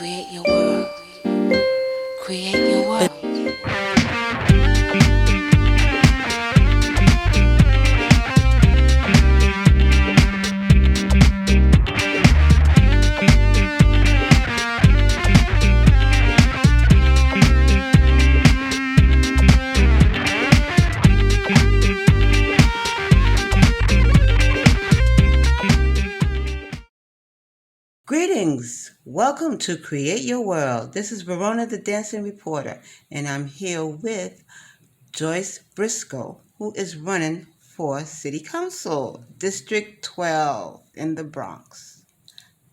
Create your world. Create your world. Greetings. Welcome to Create Your World. This is Verona the Dancing Reporter, and I'm here with Joyce Briscoe, who is running for City Council, District 12 in the Bronx.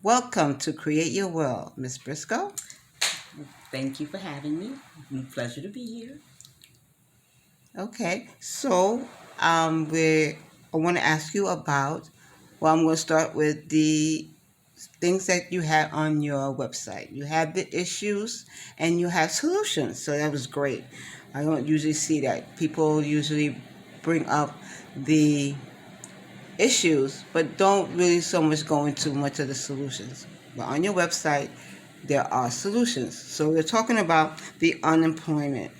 Welcome to Create Your World, Miss Briscoe. Thank you for having me. Pleasure to be here. Okay, so I want to ask you about, I'm going to start with the things that you had on your website. You have the issues and you have solutions. So that was great. I don't usually see that. People usually bring up the issues, but don't really so much go into much of the solutions. But on your website, there are solutions. So we're talking about the unemployment.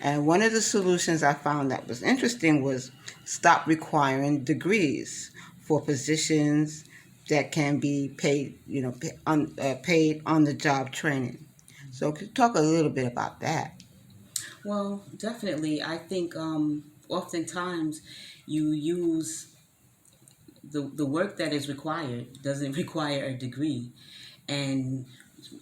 And one of the solutions I found that was interesting was stop requiring degrees for positions that can be paid, paid on the job training. So could you talk a little bit about that? Well, definitely. I think oftentimes you use the work that is required doesn't require a degree. And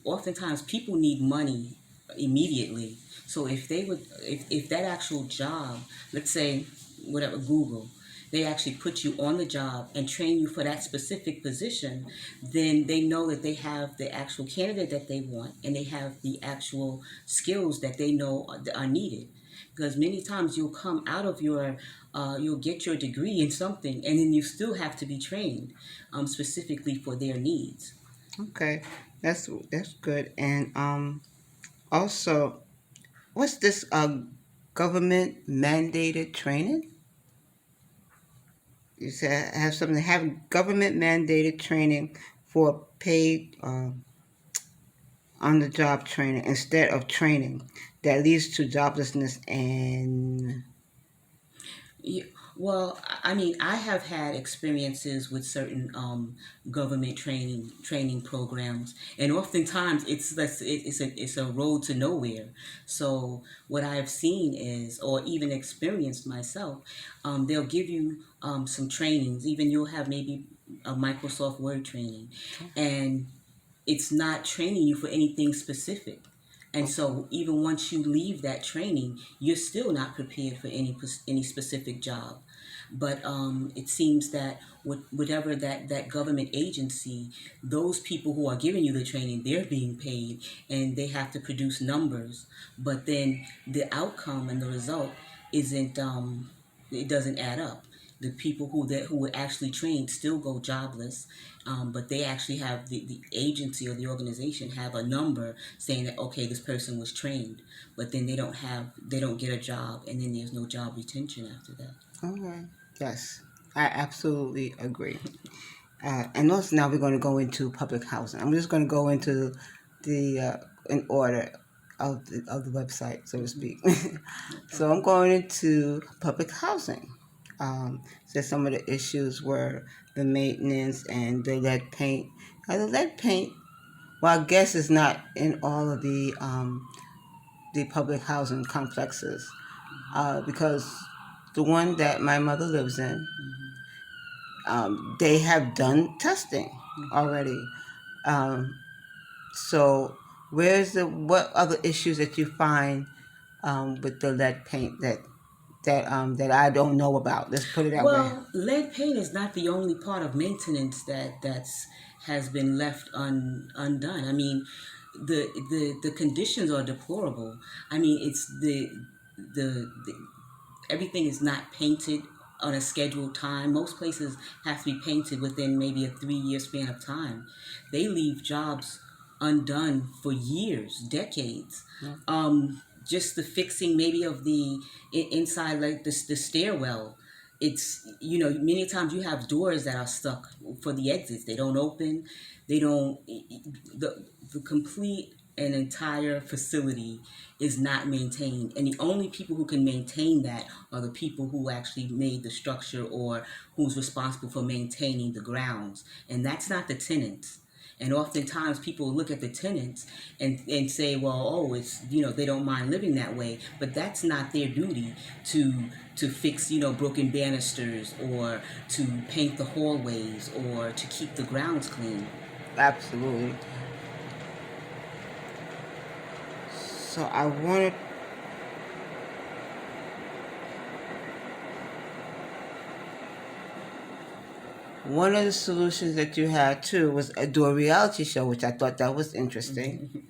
oftentimes people need money immediately. So if that actual job, let's say whatever, Google, they actually put you on the job and train you for that specific position, then they know that they have the actual candidate that they want and they have the actual skills that they know are needed. Because many times you'll come out of you'll get your degree in something and then you still have to be trained specifically for their needs. Okay, that's good. And also, what's this government mandated training? You said have something have government mandated training for paid on the job training instead of training that leads to joblessness and Yeah, well, I mean, I have had experiences with certain government training programs, and oftentimes it's a road to nowhere. So what I've seen is, or even experienced myself, they'll give you some trainings. Even you'll have maybe a Microsoft Word training, and it's not training you for anything specific. And so even once you leave that training, you're still not prepared for any specific job. But it seems that whatever that government agency, those people who are giving you the training, they're being paid and they have to produce numbers. But then the outcome and the result isn't it doesn't add up. The people who were actually trained still go jobless, but they actually have the agency or the organization have a number saying that okay, this person was trained, but then they don't get a job, and then there's no job retention after that. okay. Yes, I absolutely agree. And also now we're going to go into public housing. I'm just going to go into the in order of the website, so to speak. So I'm going into public housing. So some of the issues were the maintenance and the lead paint. Now, the lead paint, well, I guess it's not in all of the public housing complexes because the one that my mother lives in, they have done testing already. Um, so, what other issues that you find with the lead paint that I don't know about? Let's put it that way. Well, lead paint is not the only part of maintenance that's has been left undone. I mean, the conditions are deplorable. I mean, it's the everything is not painted on a scheduled time. Most places have to be painted within maybe a 3 year span of time. They leave jobs undone for years, decades. Yeah. Just the fixing maybe of the inside, like the stairwell, it's, many times you have doors that are stuck for the exits. They don't open. They don't. The complete and entire facility is not maintained, and the only people who can maintain that are the people who actually made the structure or who's responsible for maintaining the grounds, and that's not the tenants. And oftentimes people look at the tenants and say, well, oh, it's, they don't mind living that way, but that's not their duty to fix, broken banisters, or to paint the hallways, or to keep the grounds clean. Absolutely. So I wanted one of the solutions that you had too was do a reality show, which I thought that was interesting.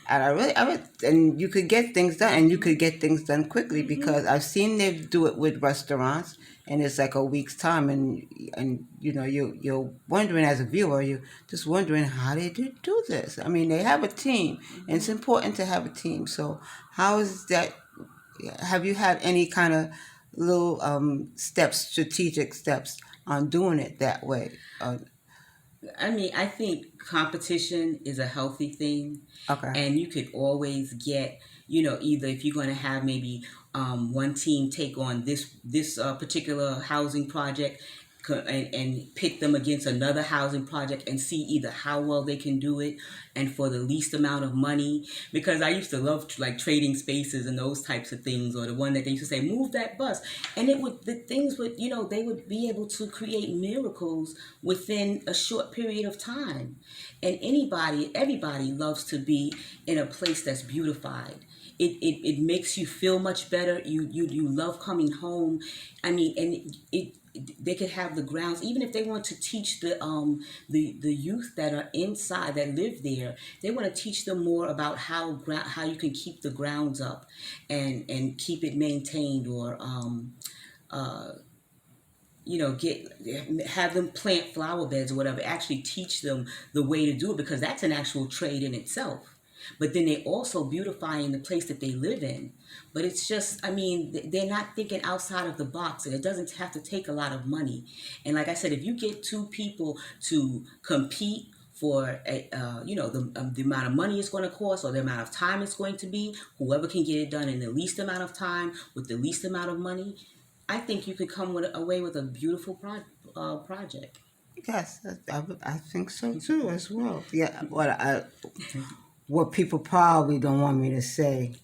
And and you could get things done, and you could get things done quickly because I've seen them do it with restaurants, and it's like a week's time, and you're wondering as a viewer, you just wondering how they do this. I mean, they have a team, and it's important to have a team. So how is that? Have you had any kind of little steps, strategic steps on doing it that way? I mean, I think competition is a healthy thing, Okay. and you could always get, either if you're going to have maybe one team take on this particular housing project, and pit them against another housing project and see either how well they can do it and for the least amount of money. Because I used to love like trading spaces and those types of things, or the one that they used to say, move that bus, and the things would, they would be able to create miracles within a short period of time. And everybody loves to be in a place that's beautified. It makes you feel much better. You love coming home. I mean, and they could have the grounds, even if they want to teach the youth that are inside, that live there. They want to teach them more about how you can keep the grounds up and keep it maintained, or uh, have them plant flower beds or whatever. Actually teach them the way to do it, because that's an actual trade in itself. But then they also beautifying the place that they live in. But it's just, I mean, they're not thinking outside of the box, and it doesn't have to take a lot of money. And like I said, if you get two people to compete for the amount of money it's going to cost, or the amount of time it's going to be, whoever can get it done in the least amount of time with the least amount of money, I think you could come away with a beautiful project. Yes, I think so too as well. Yeah, what people probably don't want me to say,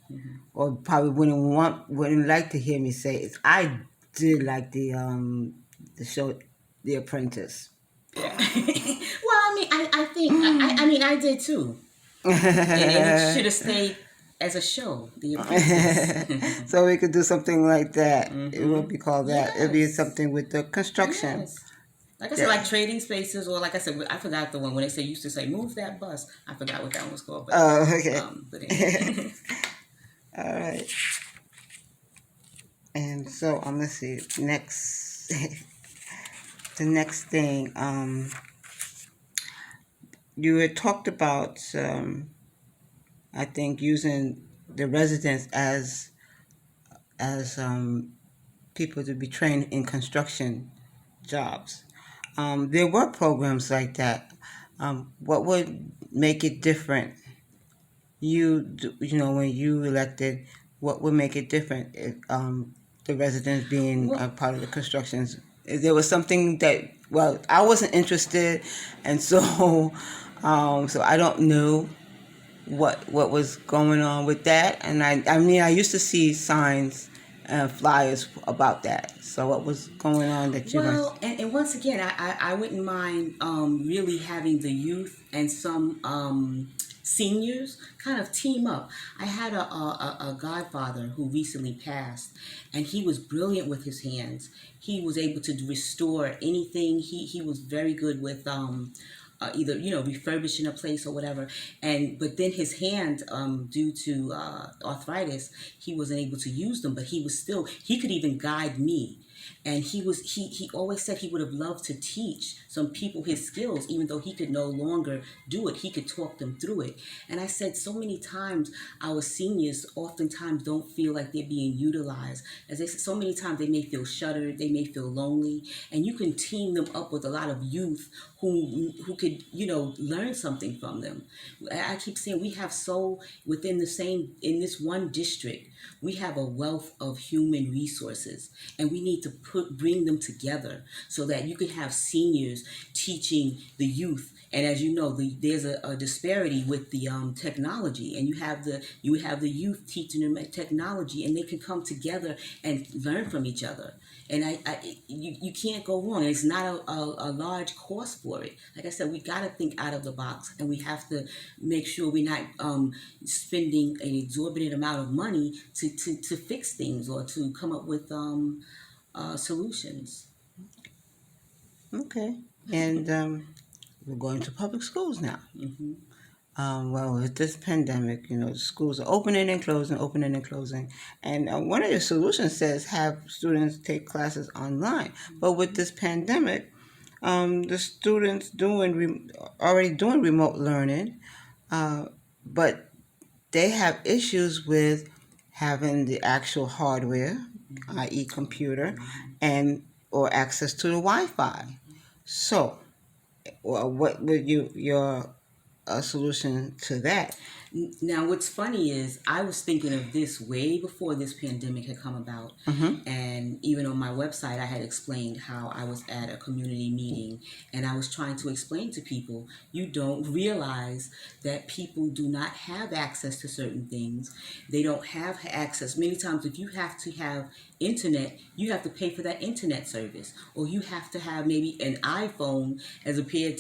or probably wouldn't like to hear me say, is I did like the show The Apprentice. Yeah. Well, I mean, I think, I mean, I did too. And it should have stayed as a show, The Apprentice. So we could do something like that. It would be called that. It'd be Yes. something with the construction. Yes. Like I said, like trading spaces, or like I said, I forgot the one when they used to say, move that bus. I forgot what that one was called. But, Oh, okay. but anyway. All right. And so let's see. Next, the next thing. You had talked about, I think, using the residents as people to be trained in construction jobs. There were programs like that. What would make it different? When you elected, what would make it different? The residents being a Well, part of the constructions. If there was something that, well, I wasn't interested, and so, so I don't know what was going on with that. And I mean, I used to see signs and flyers about that. So what was going on that you guys? well, and once again, I wouldn't mind really having the youth and some seniors kind of team up. I had a godfather who recently passed, and he was brilliant with his hands. He was able to restore anything. He was very good with either refurbishing a place or whatever. And but then his hand, due to arthritis, he wasn't able to use them. But he could even guide me. and he always said he would have loved to teach some people his skills, even though he could no longer do it. He could talk them through it. And I said, so many times our seniors oftentimes don't feel like they're being utilized. As I said, so many times they may feel shuttered, they may feel lonely, and you can team them up with a lot of youth who could, learn something from them. I keep saying we have so within the same in this one district, we have a wealth of human resources, and we need to bring them together so that you can have seniors teaching the youth. And as you know, there's a disparity with the technology, and you have the youth teaching them technology, and they can come together and learn from each other. And you can't go wrong. It's not a large cost for it. Like I said, we got to think out of the box, and we have to make sure we're not spending an exorbitant amount of money to fix things or to come up with solutions. Okay. And we're going to public schools now. Mm-hmm. Well, with this pandemic, schools are opening and closing, opening and closing. And one of the solutions says have students take classes online. But with this pandemic, the students already doing remote learning, but they have issues with having the actual hardware, i.e., computer, and or access to the Wi-Fi. So, what would your solution to that? Now, what's funny is I was thinking of this way before this pandemic had come about. Mm-hmm. And even on my website, I had explained how I was at a community meeting, and I was trying to explain to people, you don't realize that people do not have access to certain things. They don't have access. Many times, if you have to have internet, you have to pay for that internet service, or you have to have maybe an iPhone as compared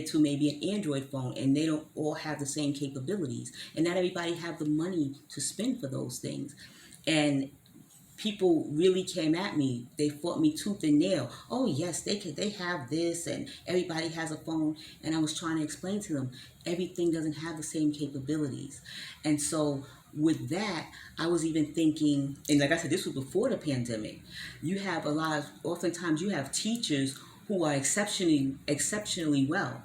to maybe an Android phone, and they don't all have the same capabilities, and not everybody have the money to spend for those things. And people really came at me. They fought me tooth and nail. Oh yes, they have this, and everybody has a phone. And I was trying to explain to them, everything doesn't have the same capabilities. And so with that, I was even thinking, and like I said, this was before the pandemic. Oftentimes you have teachers who are exceptionally well.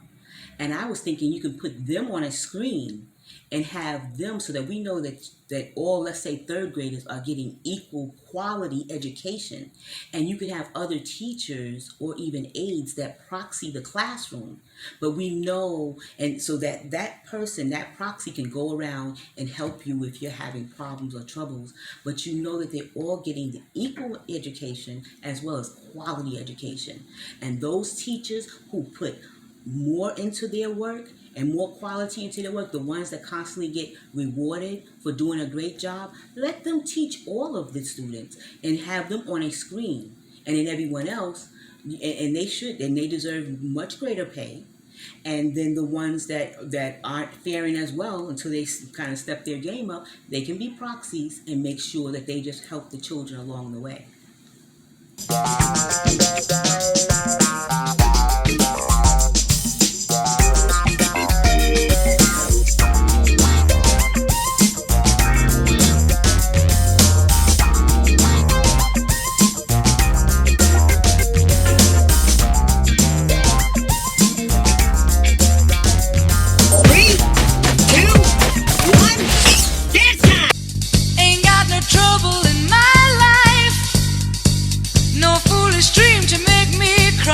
And I was thinking you can put them on a screen and have them so that we know that all, let's say, third graders are getting equal quality education. And you could have other teachers or even aides that proxy the classroom. But we know, and so that person, that proxy can go around and help you if you're having problems or troubles. But you know that they're all getting the equal education as well as quality education. And those teachers who put more into their work and more quality into their work, the ones that constantly get rewarded for doing a great job, let them teach all of the students and have them on a screen. And then everyone else, and they deserve much greater pay. And then the ones that aren't faring as well until they kind of step their game up, they can be proxies and make sure that they just help the children along the way. Ain't got no trouble in my life, no foolish dream to make me cry.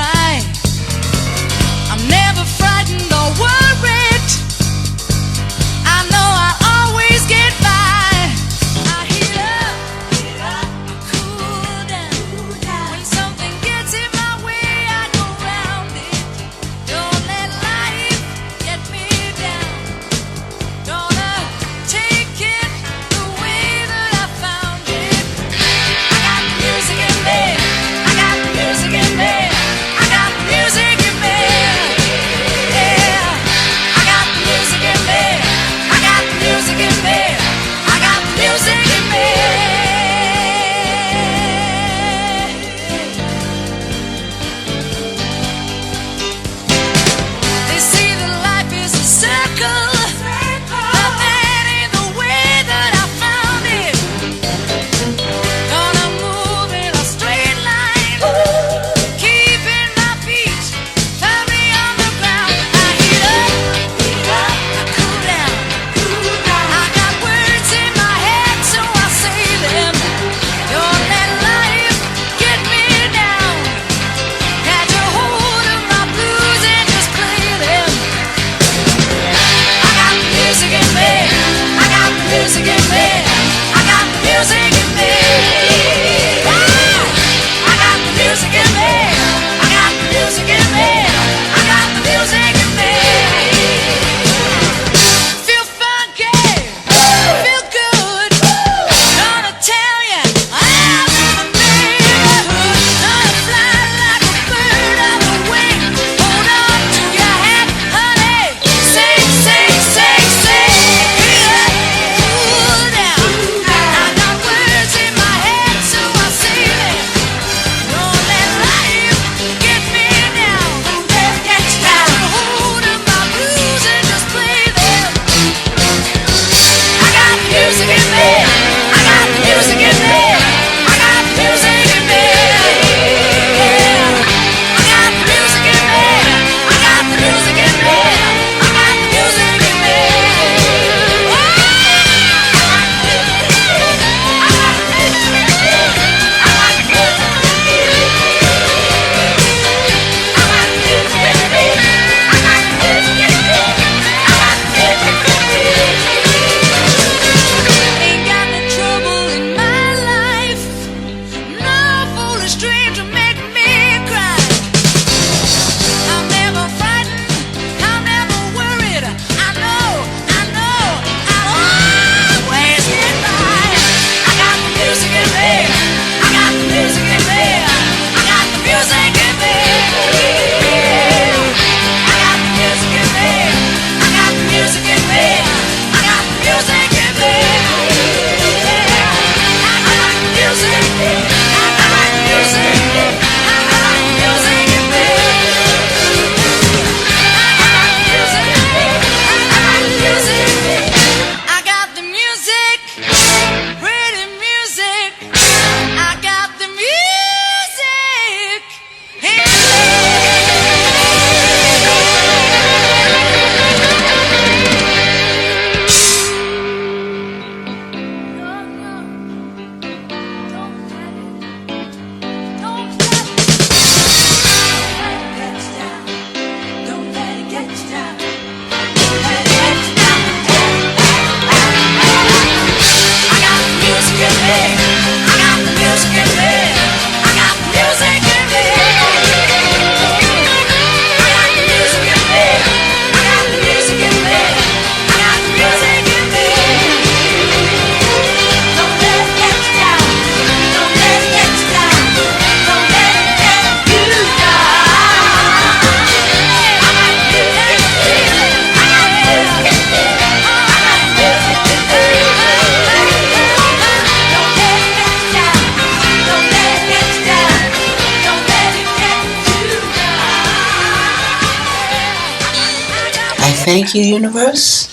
I thank you, universe,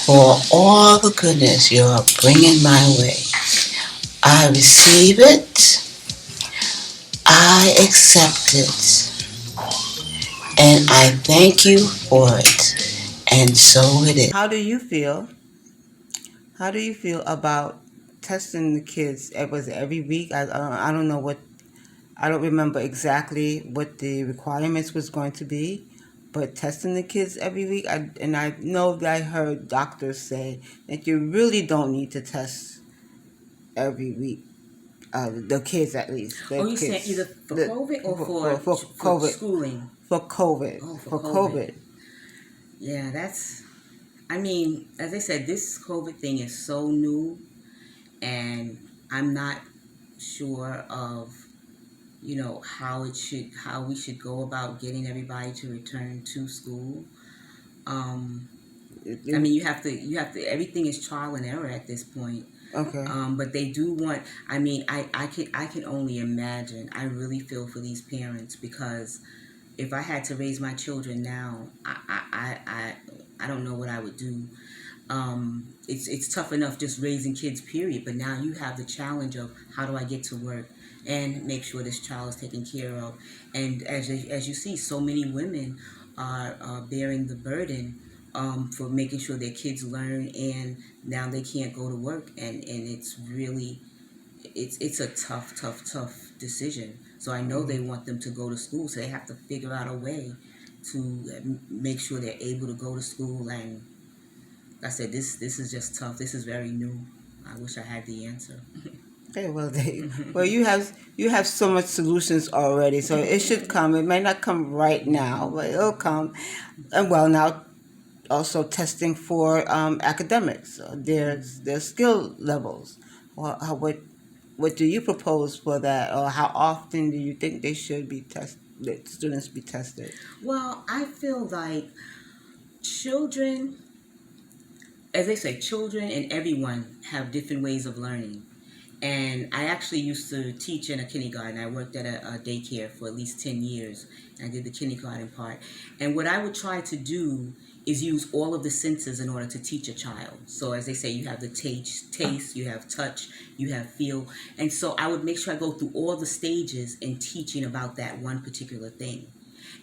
for all the goodness you're bringing my way. I receive it, I accept it, and I thank you for it. And so it is. How do you feel? How do you feel about testing the kids? It was every week. I don't know what. I don't remember exactly what the requirements was going to be, but testing the kids every week. I know that I heard doctors say that you really don't need to test every week. The kids, at least Oh, the you saying either kids, for COVID or for for COVID, schooling? for COVID, Oh, for for COVID. COVID. Yeah, that's. I mean, as I said, this COVID thing is so new, and I'm not sure of how we should go about getting everybody to return to school. Um, It- I it- mean, you have to. Everything is trial and error at this point. okay. But they do want. I mean, I can only imagine. I really feel for these parents because if I had to raise my children now, I don't know what I would do. It's tough enough just raising kids, period. But now you have the challenge of how do I get to work and make sure this child is taken care of. And as you see, so many women are bearing the burden for making sure their kids learn, and now they can't go to work, and it's really it's a tough decision. So I know they want them to go to school, so they have to figure out a way to make sure they're able to go to school. And like I said, this is just tough. This is very new. I wish I had the answer. Okay, well, you have so much solutions already, so it should come. It may not come right now, but it'll come. And well, now also testing for academics, their skill levels. What do you propose for that, or how often do you think they should be that students be tested? Well, I feel like children, as they say, children and everyone have different ways of learning. And I actually used to teach in a kindergarten. I worked at a daycare for at least 10 years. I did the kindergarten part. And what I would try to do is use all of the senses in order to teach a child. So as they say, you have the taste, you have touch, you have feel. And so I would make sure I go through all the stages in teaching about that one particular thing.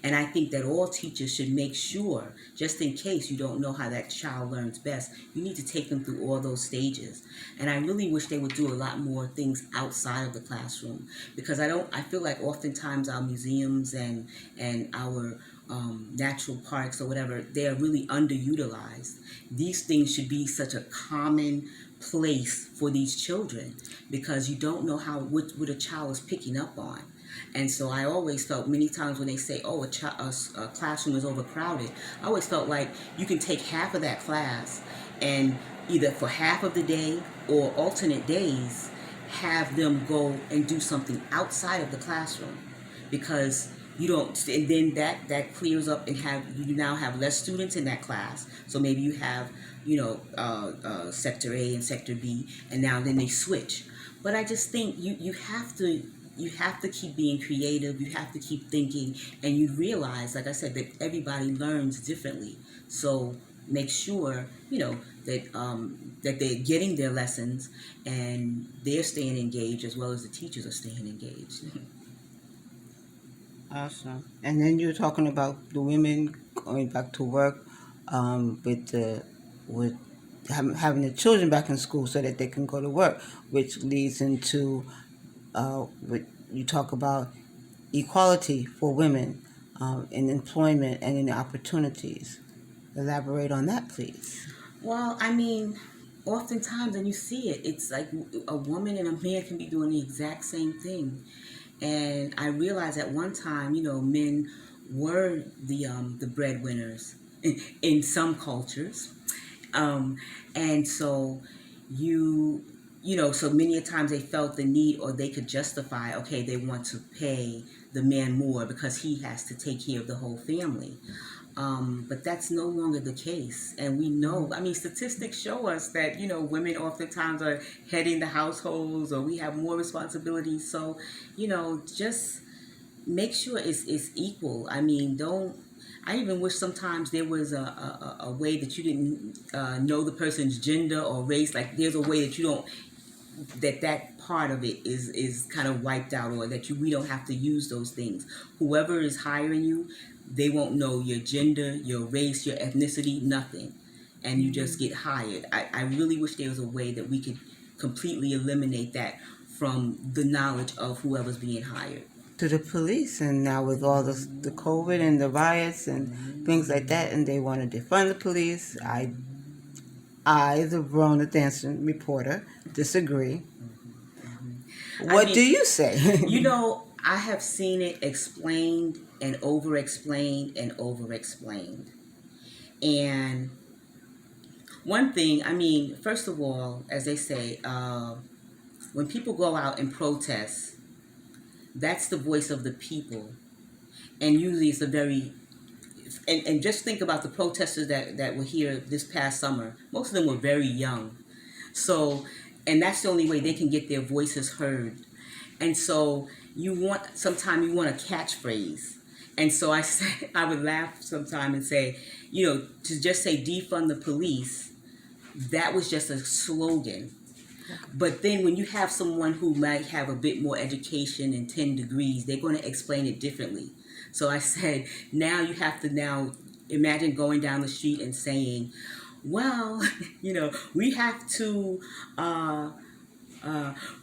And I think that all teachers should make sure, just in case you don't know how that child learns best, you need to take them through all those stages. And I really wish they would do a lot more things outside of the classroom, because I feel like oftentimes our museums and our natural parks or whatever, they are really underutilized. These things should be such a common place for these children, because you don't know what a child is picking up on. And so I always felt, many times when they say, oh, a classroom is overcrowded, I always felt like you can take half of that class and either for half of the day or alternate days have them go and do something outside of the classroom, because you don't, and then that clears up, and you now have less students in that class. So maybe you have sector A and sector B, and now then they switch. But I just think you have to keep being creative. You have to keep thinking, and you realize, like I said, that everybody learns differently. So make sure that they're getting their lessons and they're staying engaged as well as the teachers are staying engaged. Awesome. And then you're talking about the women going back to work, with having the children back in school so that they can go to work, which leads into what you talk about equality for women in employment and in opportunities. Elaborate on that, please. Well, I mean, oftentimes, and you see it, it's like a woman and a man can be doing the exact same thing. And I realized at one time, men were the breadwinners in some cultures. Um, and so you so many a times they felt the need, or they could justify, okay, they want to pay the man more because he has to take care of the whole family. But that's no longer the case. And we know, I mean, statistics show us that, women oftentimes are heading the households, or we have more responsibilities. So, just make sure it's equal. I mean, don't, I even wish sometimes there was a way that you didn't know the person's gender or race. Like there's a way that you don't, that part of it is kind of wiped out, or that we don't have to use those things. Whoever is hiring you, they won't know your gender, your race, your ethnicity, nothing, and you just get hired. I really wish there was a way that we could completely eliminate that from the knowledge of whoever's being hired. To the police, and now with all the COVID and the riots and things like that, and they want to defund the police. The Verona dancing reporter, disagree. What do you say? You know, I have seen it explained and over-explained and over-explained. And one thing, I mean, first of all, as they say, when people go out and protest, that's the voice of the people. And usually it's a very, and just think about the protesters that were here this past summer. Most of them were very young. So, and that's the only way they can get their voices heard. And so sometimes you want a catchphrase. And so I would laugh sometime and say, to just say defund the police, that was just a slogan. But then when you have someone who might have a bit more education and 10 degrees, they're going to explain it differently. So I said, now you have to imagine going down the street and saying, well, we have to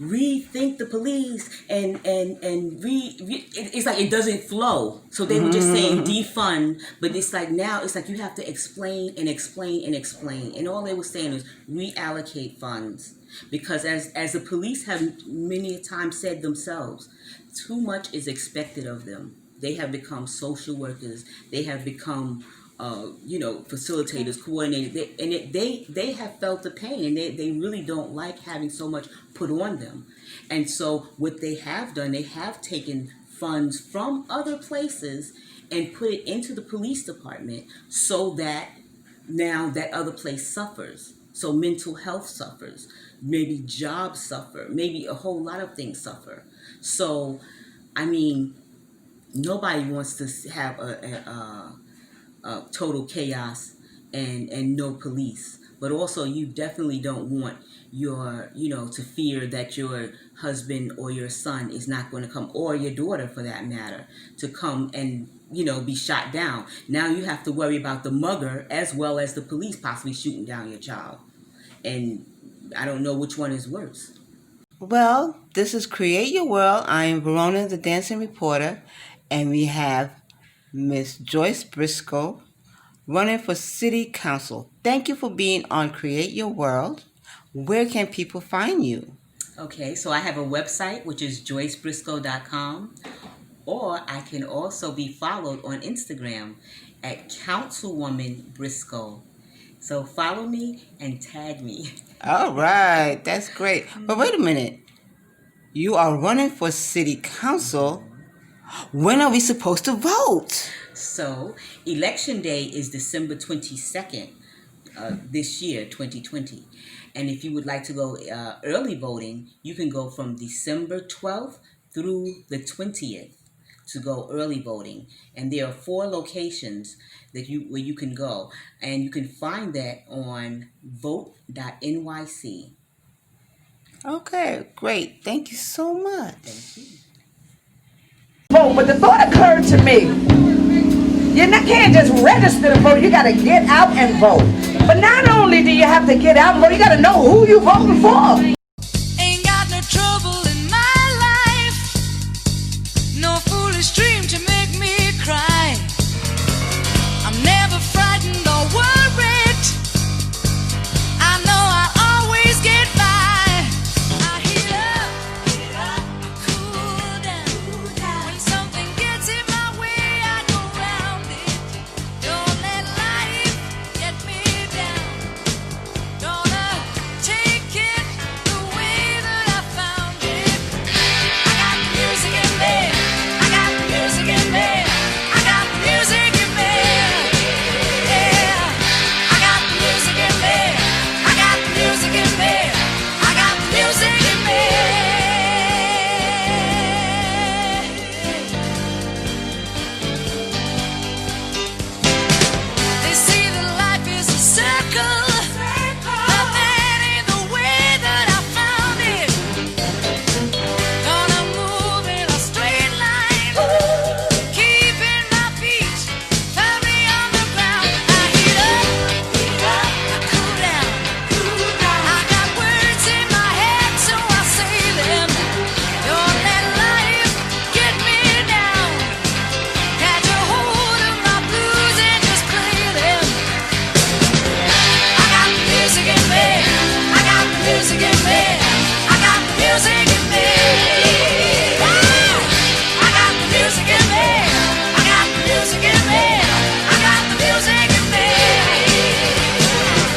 rethink the police and it's like it doesn't flow. So they were just saying defund, but it's like now it's like you have to explain and explain and explain. And all they were saying is reallocate funds. Because as the police have many times said themselves, too much is expected of them. They have become social workers. They have become, facilitators, coordinators. They have felt the pain, and they really don't like having so much put on them. And so what they have done, they have taken funds from other places and put it into the police department so that now that other place suffers. So mental health suffers, maybe jobs suffer, maybe a whole lot of things suffer. So, I mean, nobody wants to have a total chaos and no police. But also, you definitely don't want to fear that your husband or your son is not going to come, or your daughter for that matter, to come and be shot down. Now you have to worry about the mugger as well as the police possibly shooting down your child. And I don't know which one is worse. Well, this is Create Your World. I am Verona, the dancing reporter, and we have Miss Joyce Briscoe running for City Council. Thank you for being on Create Your World. Where can people find you? Okay, so I have a website, which is joycebriscoe.com. Or I can also be followed on Instagram at Councilwoman Briscoe. So follow me and tag me. All right, that's great. But wait a minute. You are running for City Council. When are we supposed to vote? So Election Day is December 22nd this year, 2020. And if you would like to go early voting, you can go from December 12th through the 20th. To go early voting, and there are 4 locations where you can go, and you can find that on vote.nyc. Okay, great. Thank you so much. Thank you. Vote, but the thought occurred to me, can't just register to vote, you got to get out and vote. But not only do you have to get out and vote, you got to know who you're voting for.